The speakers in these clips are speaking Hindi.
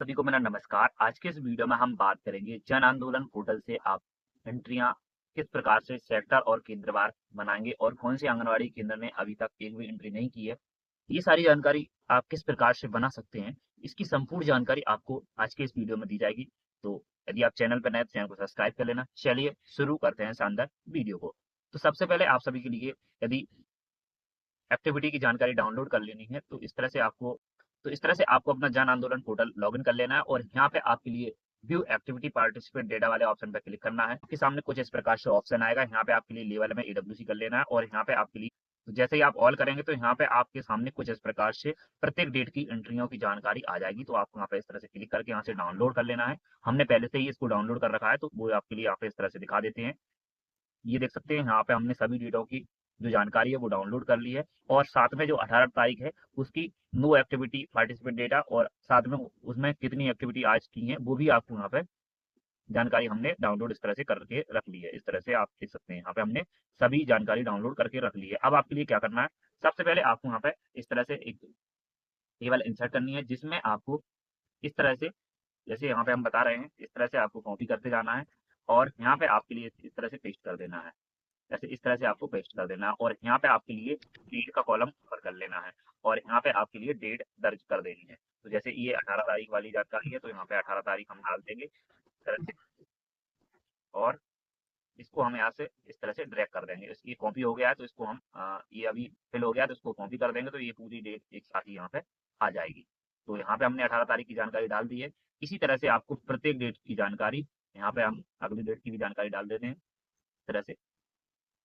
सभी को मेरा नमस्कार। आज के इस वीडियो में हम बात करेंगे जन आंदोलन पोर्टल से आप एंट्रियां किस प्रकार से सेक्टर और केंद्रवार बनाएंगे और कौन से आंगनवाड़ी केंद्र ने अभी तक एक भी एंट्री नहीं की है। ये सारी जानकारी आप किस प्रकार से बना सकते हैं, इसकी संपूर्ण जानकारी आपको आज के इस वीडियो में दी जाएगी। तो यदि आप चैनल पर नए तो चैनल को सब्सक्राइब कर लेना। चलिए शुरू करते हैं शानदार वीडियो को। तो सबसे पहले आप सभी के लिए यदि एक्टिविटी की जानकारी डाउनलोड कर लेनी है तो इस तरह से आपको अपना जन आंदोलन पोर्टल लॉगिन कर लेना है और यहाँ पे आपके लिए व्यू एक्टिविटी पार्टिसिपेट डेटा वाले ऑप्शन पे क्लिक करना है। आपके सामने कुछ इस प्रकार से ऑप्शन आएगा। यहाँ पे आपके लिए लेवल में ईडब्ल्यूसी कर लेना है और यहाँ पे आपके लिए तो जैसे ही आप ऑल करेंगे तो यहाँ पे आपके सामने कुछ इस प्रकार से प्रत्येक डेट की एंट्रियों की जानकारी आ जाएगी। तो आपको यहाँ पे इस तरह से क्लिक करके यहाँ से डाउनलोड कर लेना है। हमने पहले से ही इसको डाउनलोड कर रखा है तो वो आपके लिए यहाँ पे इस तरह से दिखा देते हैं। ये देख सकते हैं यहाँ पे हमने सभी डेटों की जो जानकारी है वो डाउनलोड कर ली है और साथ में जो 18 तारीख है उसकी नो एक्टिविटी पार्टिसिपेट डेटा और साथ में उसमें कितनी एक्टिविटी आज की है वो भी आपको यहाँ पे जानकारी हमने डाउनलोड इस तरह से करके रख ली है। इस तरह से आप देख सकते हैं यहाँ पे हमने सभी जानकारी डाउनलोड करके रख ली है। अब आपके लिए क्या करना है, सबसे पहले आपको यहाँ पे इस तरह से एक टेबल इंसर्ट करनी है जिसमें आपको इस तरह से जैसे यहाँ पे हम बता रहे हैं इस तरह से आपको कॉपी करते जाना है और यहाँ पे आपके लिए इस तरह से पेस्ट कर देना है। ऐसे इस तरह से आपको पेस्ट कर देना है और यहाँ पे आपके लिए डेट का कॉलम भर कर लेना है और यहाँ पे आपके लिए डेट दर्ज कर देनी है। तो जैसे ये 18 तारीख वाली जानकारी है तो यहाँ पे 18 तारीख हम डाल देंगे इस तरह से और इसको हम यहाँ से इस तरह से ड्रैग कर देंगे। इसकी कॉपी हो गया है तो इसको हम ये अभी फिल हो गया है तो इसको कॉपी कर देंगे तो ये पूरी डेट एक साथ ही यहाँ पे आ जाएगी। तो यहाँ पे हमने 18 तारीख की जानकारी डाल दी है। इसी तरह से आपको प्रत्येक डेट की जानकारी यहाँ पे हम अगली डेट की भी जानकारी डाल देते हैं इस तरह से।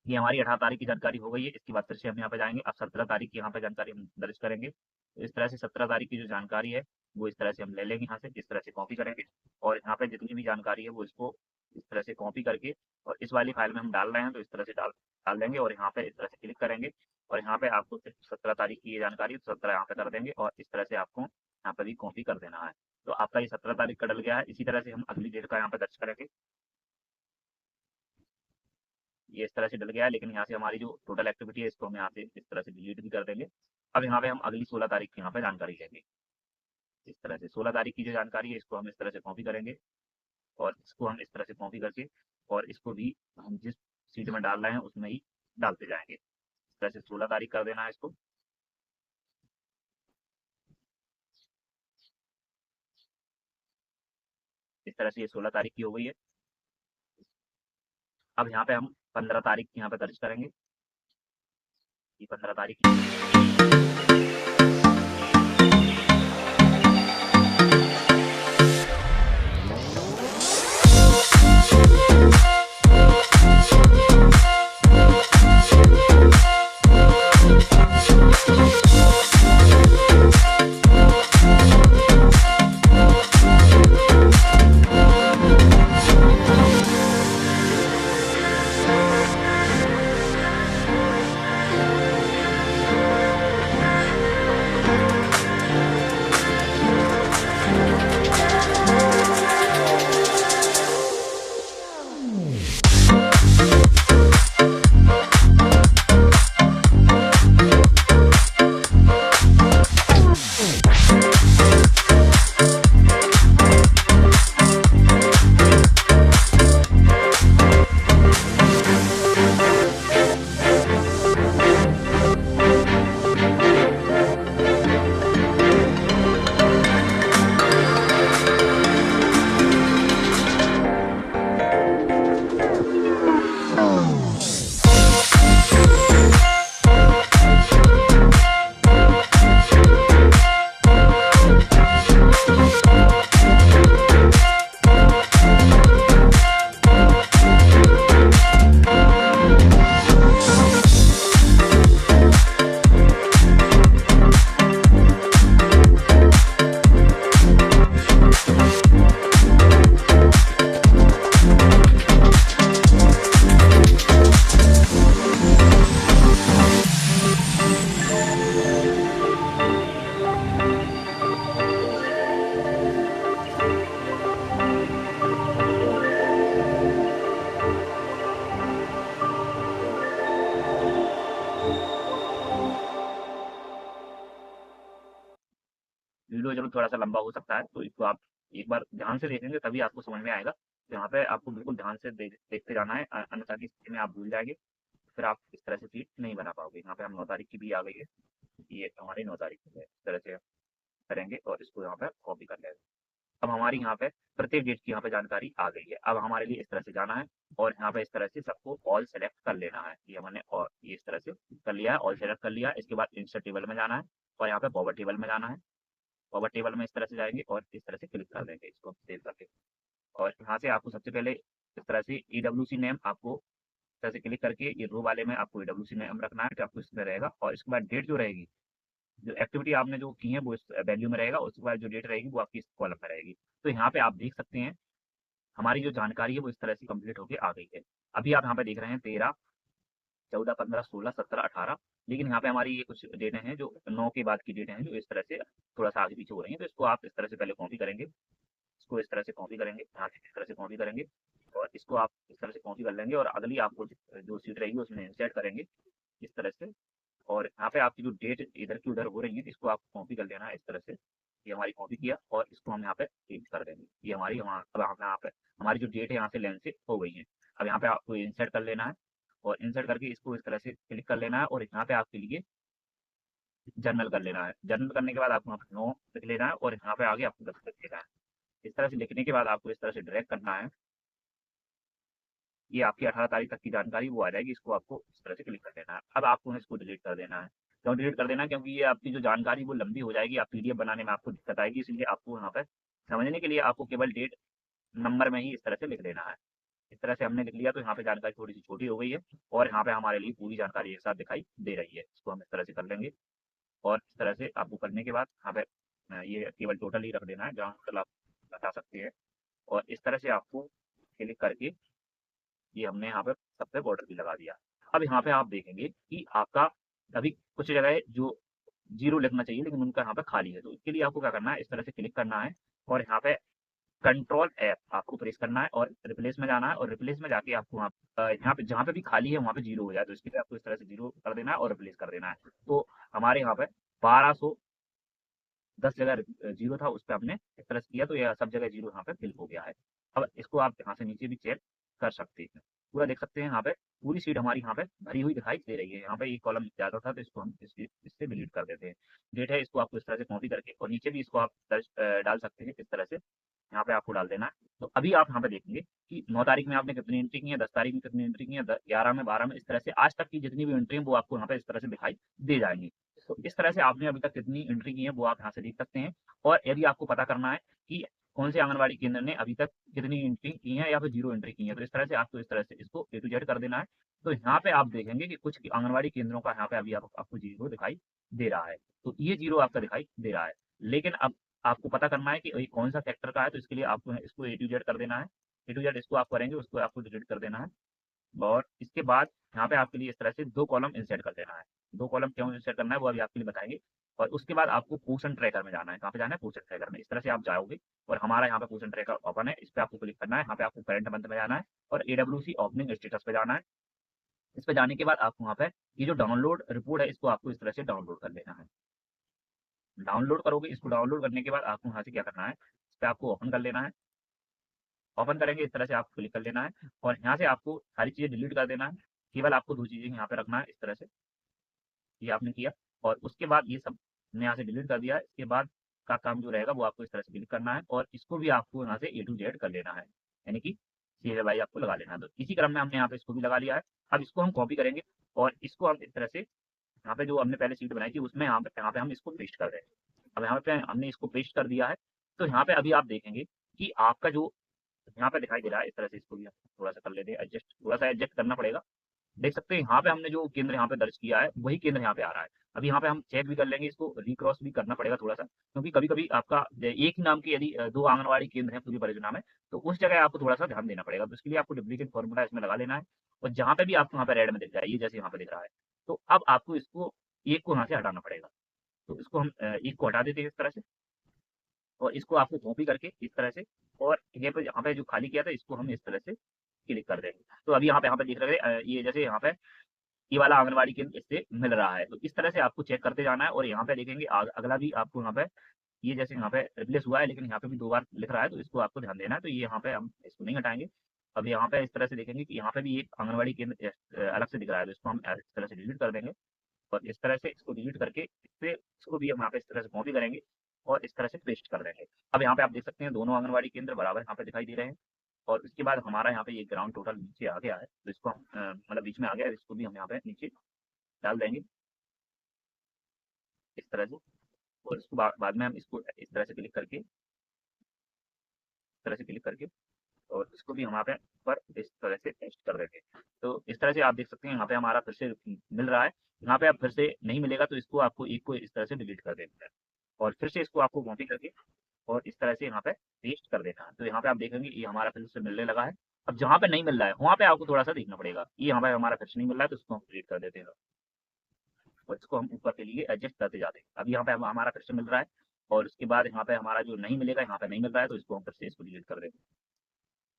ये हमारी 18 तारीख की जानकारी हो गई है। इसके बाद फिर से हम यहाँ पे जाएंगे। अब 17 तारीख की यहाँ पे जानकारी हम दर्ज करेंगे। तो इस तरह से 17 तारीख की जो जानकारी है वो इस तरह से हम ले लेंगे यहाँ से, इस तरह से कॉपी करेंगे और यहाँ पे जितनी भी जानकारी है वो इसको इस तरह से कॉपी करके और इस वाली फाइल में हम डाल रहे हैं तो इस तरह से डाल डाल देंगे और यहाँ पे इस तरह से क्लिक करेंगे और यहाँ पे आपको सिर्फ 17 तारीख की ये जानकारी 17 यहाँ पे कर देंगे और इस तरह से आपको यहाँ पे भी कॉपी कर देना है। तो आपका ये 17 तारीख का डल गया है। इसी तरह से हम अगली डेट का यहाँ पे दर्ज करेंगे। ये इस तरह से डल गया है लेकिन यहाँ से हमारी जो टोटल एक्टिविटी है इसको हम यहाँ से इस तरह से डिलीट भी कर देंगे। अब यहाँ पे हम अगली 16 तारीख की यहाँ पे जानकारी लेंगे। इस तरह से 16 तारीख की जो जानकारी है इसको हम इस तरह से कॉपी करेंगे और इसको हम इस तरह से कॉपी करके और इसको भी हम जिस सीट में डाल रहे हैं उसमें ही डालते जाएंगे। इस तरह से 16 तारीख कर देना है इसको। इस तरह से ये 16 तारीख की हो गई है। अब यहाँ पे हम 15 तारीख की यहाँ पे दर्ज करेंगे। ये 15 तारीख थोड़ा सा लंबा हो सकता है, तो इसको आप एक बार ध्यान से देखेंगे तभी आपको समझ में आएगा। तो यहाँ पे आपको बिल्कुल ध्यान से देखते जाना है, अन्यथा की स्थिति में आप भूल जाएंगे, फिर आप इस तरह से शीट नहीं बना पाओगे। यहाँ पे हम 9 तारीख की भी आ गई है, ये हमारी 9 तारीख की है। इस तरह से करेंगे और इसको यहाँ पे कॉपी कर लेंगे। अब हमारी यहाँ पे प्रत्येक डेट की यहाँ पे जानकारी आ गई है। अब हमारे लिए इस तरह से जाना है और यहाँ पे इस तरह से सबको ऑल सेलेक्ट कर लेना है। ये हमने और ये इस तरह से कर लिया है, ऑल सेलेक्ट कर लिया। इसके बाद इंसर्ट टेबल में जाना है और यहाँ पे फॉरवर्ड टेबल में जाना है। फॉरवर्ड टेबल में इस तरह से जाएंगे और इस तरह से क्लिक कर देंगे इसको सेव करके। और यहाँ से आपको सबसे पहले इस तरह से ईडब्ल्यूसी नेम आपको इस तरह से क्लिक करके ये रो वाले में आपको ईडब्ल्यूसी नेम रखना है, तो आपको इसमें रहेगा। और इसके बाद डेट जो रहेगी, जो एक्टिविटी आपने जो की है वो इस वैल्यू में रहेगा। उसके बाद जो डेट रहेगी वो आपकी इस कॉलम में रहेगी। तो यहाँ पे आप देख सकते हैं हमारी जो जानकारी है वो इस तरह से कंप्लीट होके आ गई है। अभी आप यहाँ पे देख रहे हैं 13, 14, 15, 16, 17, 18, लेकिन यहाँ पे हमारी ये कुछ डेटें हैं जो 9 के बाद की डेटें हैं, जो इस तरह से थोड़ा सा आगे पीछे हो रही हैं। तो इसको आप इस तरह से पहले कॉपी करेंगे, इसको इस तरह से कॉपी करेंगे, यहाँ से इस तरह से कॉपी करेंगे और इसको आप इस तरह से कॉपी कर लेंगे और अगली आपको जो सीट रहेगी उसमें इंसर्ट करेंगे इस तरह से। और यहाँ पे आपकी जो डेट इधर की उधर हो रही है इसको आपको कॉपी कर लेना है इस तरह से। ये हमारी कॉपी किया और इसको हम यहाँ पे चेंज कर देंगे। ये हमारी अब हम यहाँ पे हमारी जो डेट है यहाँ से लेंथ से हो गई है। अब यहाँ पे आपको इंसर्ट कर लेना है और इंसर्ट करके इसको इस तरह से क्लिक कर लेना है और यहाँ पे आपके लिए जर्नल कर लेना है। जर्नल करने के बाद आपको यहाँ पे 9 लिख लेना है और यहाँ पे आगे आपको 10 लिख लेना है। इस तरह से लिखने के बाद आपको इस तरह से ड्रैग करना है। ये आपकी 18 तारीख तक की जानकारी वो आ जाएगी। इसको आपको इस तरह से क्लिक कर देना है। अब आपको इसको डिलीट कर देना है। क्यों डिलीट कर देना है? क्योंकि ये आपकी जो जानकारी वो लंबी हो जाएगी, आप पीडीएफ बनाने में आपको दिक्कत आएगी, इसलिए आपको यहाँ पे समझने के लिए आपको केवल डेट नंबर में ही इस तरह से लिख देना है। इस तरह से हमने लिख लिया तो यहाँ पे जानकारी थोड़ी सी छोटी हो गई है और यहाँ पे हमारे लिए पूरी जानकारी एक साथ दिखाई दे रही है। इसको हम इस तरह से कर लेंगे और इस तरह से आपको करने के बाद यहाँ पे ये केवल टोटल ही रख देना है, जहाँ टोटल आप बता सकते हैं। और इस तरह से आपको क्लिक करके ये हमने यहाँ पे सब पे बॉर्डर भी लगा दिया। अब यहाँ पे आप देखेंगे कि आपका अभी कुछ जगह जो 0 लिखना चाहिए लेकिन उनका यहाँ पे खाली है। तो इसके लिए आपको क्या करना है, इस तरह से क्लिक करना है और यहाँ पे कंट्रोल F आपको प्रेस करना है और रिप्लेस में जाना है। और रिप्लेस में जाके आपको यहाँ पे जहाँ पे भी खाली है वहाँ पे 0 हो जाए, तो इसके लिए आपको इस तरह से 0 कर देना है और रिप्लेस कर देना है। तो हमारे यहाँ पे 1210 जगह 0 था, उस पर हमने इस तरह से किया तो यह सब जगह 0 यहाँ पे फिल हो गया है। अब इसको आप यहाँ से नीचे भी चेक कर सकते हैं, पूरा देख सकते हैं। यहाँ पे पूरी सीट हमारी यहाँ पे भरी हुई दिखाई दे रही है। यहाँ पे एक कॉलम ज़्यादा था तो इसको हम इससे डिलीट कर देते हैं। डेट है, इसको आपको इस तरह से कॉपी करके और नीचे भी इसको आप डाल सकते हैं इस तरह से। यहाँ पे आपको डाल देना है। तो अभी आप यहाँ पे देखेंगे कि 9 तारीख में आपने कितनी एंट्री की है, 10 तारीख में कितनी एंट्री की है, 11 में, 12 में, इस तरह से आज तक की जितनी भी एंट्री है वो आपको यहाँ पे इस तरह से दिखाई दे जाएंगी। तो इस तरह से आपने अभी तक कितनी एंट्री की है वो आप यहाँ से देख सकते हैं। और यदि आपको पता करना है कि कौन से आंगनबाड़ी केंद्र ने अभी तक कितनी एंट्री की है या फिर 0 एंट्री की है, तो इस तरह से आपको इस तरह से इसको A to Z कर देना है। तो यहाँ पे आप देखेंगे कि कुछ आंगनबाड़ी केंद्रों का यहाँ पे अभी आपको 0 दिखाई दे रहा है। तो ये 0 आपका दिखाई दे रहा है। लेकिन अब आपको पता करना है कि ये कौन सा सेक्टर का है, तो इसके लिए आपको इसको A to Z कर देना है। A to Z इसको आप करेंगे, उसको आपको डिलीट कर देना है। और इसके बाद यहाँ पे आपके लिए इस तरह से 2 कॉलम इंसर्ट कर देना है। 2 कॉलम क्यों इंसर्ट करना है वो अभी आपके लिए बताएंगे। और उसके बाद आपको पोर्शन ट्रैकर में जाना है। कहाँ पे जाना है? पोर्शन ट्रैकर में। इस तरह से आप जाओगे और हमारा यहाँ पे पोर्शन ट्रैकर ओपन है, इस पे आपको क्लिक करना है। यहाँ पे आपको करंट मंथ में जाना है और AWC ओपनिंग स्टेटस पे जाना है। इस पे जाने के बाद आपको वहाँ पे ये जो डाउनलोड रिपोर्ट है इसको आपको इस तरह से डाउनलोड कर लेना है। डाउनलोड करोगे, इसको डाउनलोड करने के बाद आपको यहाँ से क्या करना है, इस पे आपको ओपन कर लेना है। ओपन करेंगे इस तरह से आपको क्लिक कर लेना है और यहाँ से आपको सारी चीज़ें डिलीट कर देना है। केवल आपको 2 चीज़ें यहाँ पे रखना है इस तरह से। ये आपने किया और उसके बाद ये सब हमने यहाँ से डिलीट कर दिया है। इसके बाद का काम जो रहेगा वो आपको इस तरह से क्लिक करना है और इसको भी आपको यहाँ से A to Z कर लेना है, यानी कि सीरियल वाइज आपको लगा लेना है। तो इसी क्रम में हमने यहाँ पे इसको भी लगा लिया है। अब इसको हम कॉपी करेंगे और इसको हम इस तरह से यहाँ पे जो हमने पहले शीट बनाई थी उसमें यहाँ पे हम इसको पेस्ट कर रहे हैं। अब यहाँ पे हमने इसको पेस्ट कर दिया है। तो यहाँ पे अभी आप देखेंगे कि आपका जो यहाँ पे दिखाई दे रहा है इस तरह से, इसको भी हम थोड़ा सा कर लेते हैं एडजस्ट, थोड़ा सा एडजस्ट करना पड़ेगा। देख सकते हैं यहाँ पे हमने जो केंद्र यहाँ पे दर्ज किया है वही केंद्र यहाँ पे आ रहा है। अभी यहाँ पे हम चेक भी कर लेंगे, इसको रिक्रॉस भी करना पड़ेगा थोड़ा सा, क्योंकि कभी कभी आपका एक ही नाम के यदि 2 आंगनबाड़ी केंद्र है पूरी परियोजना में तो उस जगह आपको थोड़ा सा ध्यान देना पड़ेगा। तो इसके लिए आपको डुप्लीकेट फॉर्मूला इसमें लगा लेना है और जहाँ पे भी आपको यहाँ पे रेड में दिख जाए, ये जैसे यहाँ पे दिख रहा है, तो अब आपको इसको एक को यहाँ से हटाना पड़ेगा। तो इसको हम एक को हटा देते हैं इस तरह से और इसको आपको कॉपी करके इस तरह से और यहाँ पे जो खाली किया था इसको हम इस तरह से क्लिक कर देंगे। तो अभी यहाँ पे दिख रहे हैं ये जैसे यहाँ पे ये वाला आंगनबाड़ी केंद्र इससे मिल रहा है। तो इस तरह से आपको चेक करते जाना है और यहाँ पे देखेंगे अगला भी आपको यहाँ पे ये जैसे यहाँ पे रिप्लेस हुआ है, लेकिन यहाँ पे भी 2 बार लिख रहा है, तो इसको आपको ध्यान देना है। तो ये यहाँ पे हम इसको नहीं हटाएँगे। अब यहाँ पे इस तरह से देखेंगे कि यहाँ पे भी एक आंगनवाड़ी केंद्र अलग से दिख रहा है, तो इसको हम इस तरह से डिलीट कर देंगे और इस तरह से इसको डिलीट करके इससे इसको भी हम यहाँ पे इस तरह से कॉपी करेंगे और इस तरह से पेस्ट कर देंगे। अब यहाँ पे आप देख सकते हैं दोनों आंगनवाड़ी केंद्र बराबर यहाँ पे दिखाई दे रहे हैं और उसके बाद हमारा यहाँ पे ये ग्राउंड टोटल नीचे आ गया है, तो इसको हम मतलब बीच में आ गया है, इसको भी हम यहाँ पे नीचे डाल देंगे इस तरह से और इसको बाद में हम इसको इस तरह से क्लिक करके और इसको भी हम यहाँ पे पर इस तरह से पेस्ट कर देंगे। तो इस तरह से आप देख सकते हैं यहाँ पे हमारा फिर से मिल रहा है। यहाँ पे अब फिर से नहीं मिलेगा, तो इसको आपको एक को इस तरह से डिलीट कर देना है और फिर से इसको आपको कॉपी करके और इस तरह से यहाँ पे पेस्ट कर देना है। तो यहाँ पे आप देखेंगे ये हमारा फिर से मिलने लगा है। अब जहाँ पे नहीं मिल रहा है वहाँ पे आपको थोड़ा सा देखना पड़ेगा। ये यहाँ पे हमारा फिर से नहीं मिल रहा है, तो इसको हम डिलीट कर देते हैं और इसको हम ऊपर के लिए एडजस्ट करते जाते हैं। अब यहाँ पे हमारा फिर से मिल रहा है और उसके बाद यहाँ पे हमारा जो नहीं मिलेगा, यहाँ पे नहीं मिल रहा है, तो इसको हम फिर से इसको डिलीट कर देंगे।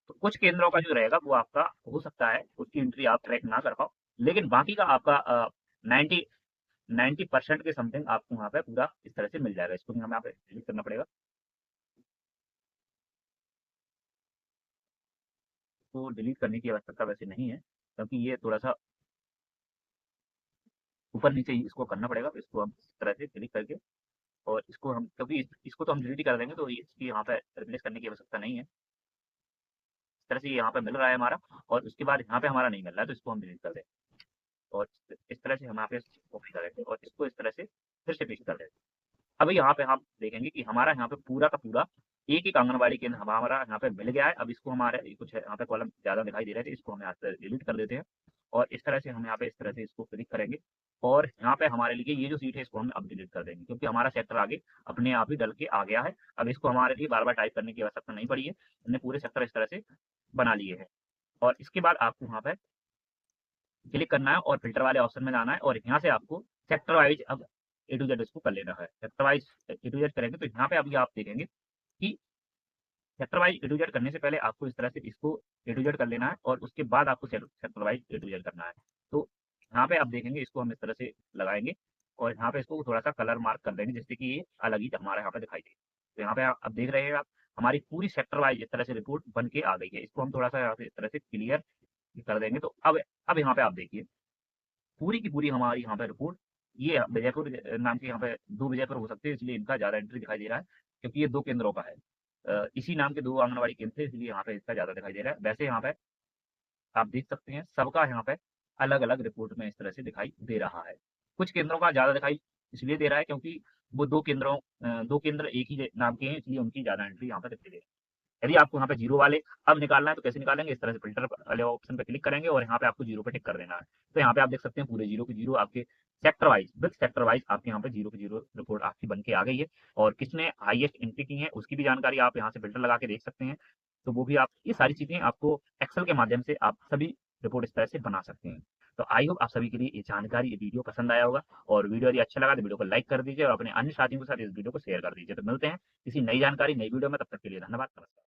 तो कुछ केंद्रों का जो रहेगा वो आपका हो सकता है उसकी एंट्री आप ट्रैक ना कर पाओ, लेकिन बाकी का आपका 90 90% के समथिंग आपको वहाँ पे पूरा इस तरह से मिल जाएगा। इसको भी हमें यहाँ पे डिलीट करना पड़ेगा। तो डिलीट करने की आवश्यकता वैसे नहीं है, क्योंकि ये थोड़ा सा ऊपर नीचे ही इसको करना पड़ेगा। तो इसको हम इस तरह से क्लिक करके और इसको हम, क्योंकि इसको तो हम डिलीट ही कर देंगे, तो इसकी यहाँ पे रिप्लेस करने की आवश्यकता नहीं है। इस तरह से ये यहाँ पे मिल रहा है हमारा और उसके बाद यहाँ पे हमारा नहीं मिल रहा है, तो इसको हम डिलीट कर देंगे और इस तरह से हम यहाँ पे कॉपी करेंगे और इसको इस तरह से फिर से पेस्ट कर देंगे। अब यहाँ पे हम देखेंगे कि हमारा यहाँ पे पूरा का पूरा एक आंगनबाड़ी केंद्र हमारा यहाँ पे मिल गया है। अब इसको हमारे कुछ यहाँ पे कॉलम ज़्यादा दिखाई दे रहे थे, इसको हम यहाँ से डिलीट कर देते हैं और इस तरह से हम यहाँ पे इस तरह से इसको क्लिक करेंगे और यहाँ पे हमारे लिए ये जो सीट है इसको हम अब डिलीट कर देंगे, क्योंकि हमारा सेक्टर आगे अपने आप ही डल के आ गया है। अब इसको हमारे लिए बार-बार टाइप करने की आवश्यकता नहीं पड़ी है, हमने पूरे सेक्टर इस तरह से बना लिए हैं। और इसके बाद आपको वहाँ पे क्लिक करना है और फ़िल्टर वाले ऑप्शन में जाना है और यहाँ से आपको सेक्टर वाइज़ अब ए टू ज़ेड इसको कर लेना है। Sector wise A to Z करेंगे तो यहाँ पे अभी आप देखेंगे कि sector wise A to Z करने से पहले आपको इस तरह से इसको ए टू ज़ेड कर लेना है और उसके बाद आपको sector wise A to Z करना है। तो यहाँ पे आप देखेंगे इसको हम इस तरह से लगाएँगे और यहाँ पे इसको थोड़ा-सा कलर मार्क कर देंगे, जिससे कि ये अलग ही हमारा यहाँ पे दिखाई दे। तो यहाँ पे आप अब देख रहे हैं आप, हमारी पूरी सेक्टर वाइज़ इस तरह से रिपोर्ट बन के आ गई है। इसको हम थोड़ा-सा यहाँ से इस तरह से क्लियर कर देंगे, तो अब यहाँ पे आप देखिए पूरी की पूरी हमारी यहाँ पे रिपोर्ट, ये विजयपुर नाम के यहाँ पे 2 विजयपुर हो सकते हैं, इसलिए इनका ज़्यादा एंट्री दिखाई दे रहा है, क्योंकि ये 2 केंद्रों का है। इसी नाम के 2 आंगनवाड़ी केंद्र थे, इसलिए यहाँ पे इसका ज़्यादा दिखाई दे रहा है। वैसे यहाँ पे आप देख सकते हैं सबका यहाँ पे अलग-अलग रिपोर्ट में इस तरह से दिखाई दे रहा है। कुछ केंद्रों का ज़्यादा दिखाई इसलिए दे रहा है क्योंकि वो 2 केंद्र एक ही नाम के हैं, इसलिए उनकी ज़्यादा एंट्री यहाँ पे दिखाई दे रही है। यदि आपको यहाँ पे जीरो वाले अब निकालना है तो कैसे निकालेंगे, इस तरह से फ़िल्टर वाले ऑप्शन पे क्लिक करेंगे और यहाँ पे आपको जीरो पे टिक कर देना है। तो यहाँ पे आप देख सकते हैं पूरे जीरो के जीरो आपके sector wise with sector wise आपके यहाँ पे जीरो की जीरो रिपोर्ट आपकी बन के आ गई है और किसने हाईएस्ट एंट्री की है उसकी भी जानकारी आप यहाँ से फ़िल्टर लगा के देख सकते हैं। तो वो भी आप, ये सारी चीज़ें आपको एक्सेल के माध्यम से आप सभी रिपोर्ट इस तरह से बना सकते हैं। तो आई होप आप सभी के लिए ये जानकारी, ये वीडियो पसंद आया होगा और वीडियो यदि अच्छा लगा तो वीडियो को लाइक कर दीजिए और अपने अन्य साथियों के साथ इस वीडियो को शेयर कर दीजिए। तो मिलते हैं किसी नई जानकारी, नई वीडियो में, तब तक के लिए धन्यवाद, नमस्कार।